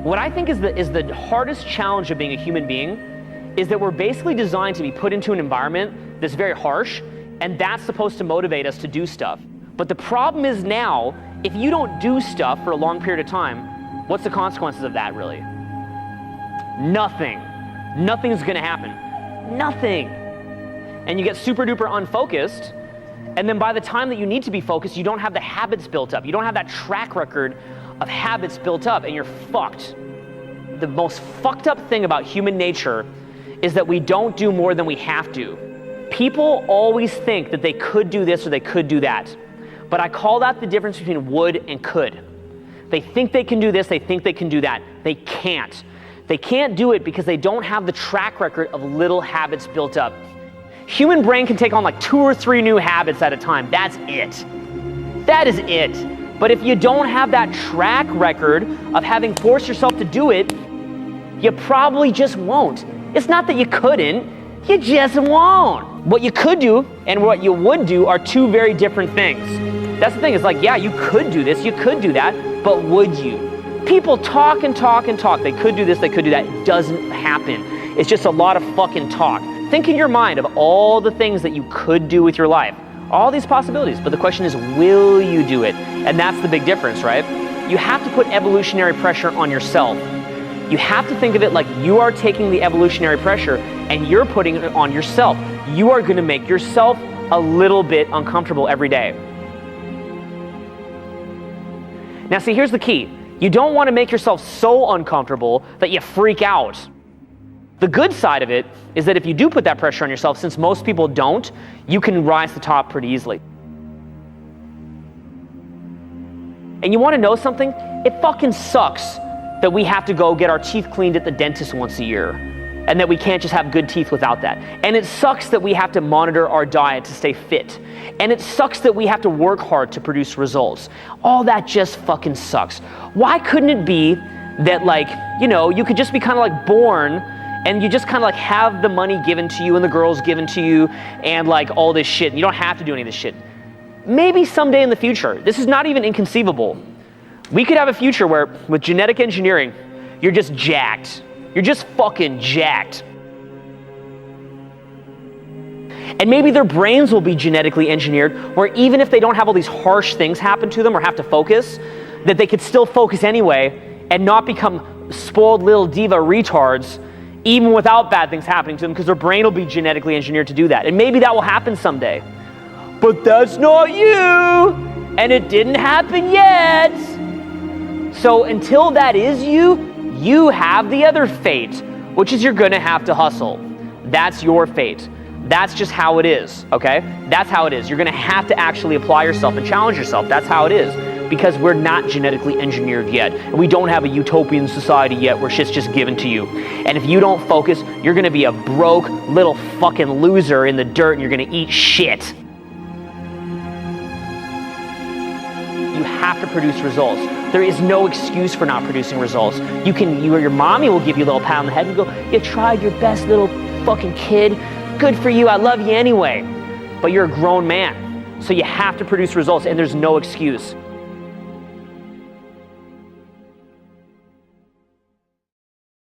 What I think is the hardest challenge of being a human being is that we're basically designed to be put into an environment that's very harsh, and that's supposed to motivate us to do stuff. But the problem is now, if you don't do stuff for a long period of time, what's the consequences of that really? Nothing. Nothing's gonna happen. Nothing. And you get super duper unfocused, and then by the time that you need to be focused, you don't have the habits built up. You don't have that track record of habits built up, and you're fucked. The most fucked up thing about human nature is that we don't do more than we have to. People always think that they could do this or they could do that. But I call that the difference between would and could. They think they can do this, they think they can do that. They can't. They can't do it because they don't have the track record of little habits built up. Human brain can take on like 2 or 3 new habits at a time. That's it. That is it. But if you don't have that track record of having forced yourself to do it, you probably just won't. It's not that you couldn't, you just won't. What you could do and what you would do are 2 very different things. That's the thing, it's like, yeah, you could do this, you could do that, but would you? People talk and talk and talk. They could do this, they could do that. It doesn't happen. It's just a lot of fucking talk. Think in your mind of all the things that you could do with your life. All these possibilities, but the question is, will you do it? And that's the big difference, right? You have to put evolutionary pressure on yourself. You have to think of it like you are taking the evolutionary pressure and you're putting it on yourself. You are gonna make yourself a little bit uncomfortable every day. Now see, here's the key. You don't wanna make yourself so uncomfortable that you freak out. The good side of it is that if you do put that pressure on yourself, since most people don't, you can rise to the top pretty easily. And you wanna know something? It fucking sucks that we have to go get our teeth cleaned at the dentist once a year, and that we can't just have good teeth without that. And it sucks that we have to monitor our diet to stay fit. And it sucks that we have to work hard to produce results. All that just fucking sucks. Why couldn't it be that, like, you know, you could just be kind of like born and you just kind of like have the money given to you and the girls given to you and like all this shit. You don't have to do any of this shit. Maybe someday in the future, this is not even inconceivable. We could have a future where, with genetic engineering, you're just jacked. You're just fucking jacked. And maybe their brains will be genetically engineered, where even if they don't have all these harsh things happen to them or have to focus, that they could still focus anyway and not become spoiled little diva retards, even without bad things happening to them, because their brain will be genetically engineered to do that. And maybe that will happen someday. But that's not you, and it didn't happen yet. So until that is you, you have the other fate, which is you're gonna have to hustle. That's your fate. That's just how it is, okay? That's how it is. You're gonna have to actually apply yourself and challenge yourself. That's how it is, because we're not genetically engineered yet. And we don't have a utopian society yet where shit's just given to you. And if you don't focus, you're gonna be a broke little fucking loser in the dirt and you're gonna eat shit. You have to produce results. There is no excuse for not producing results. You or your mommy will give you a little pat on the head and go, you tried your best, little fucking kid. Good for you, I love you anyway. But you're a grown man, so you have to produce results and there's no excuse.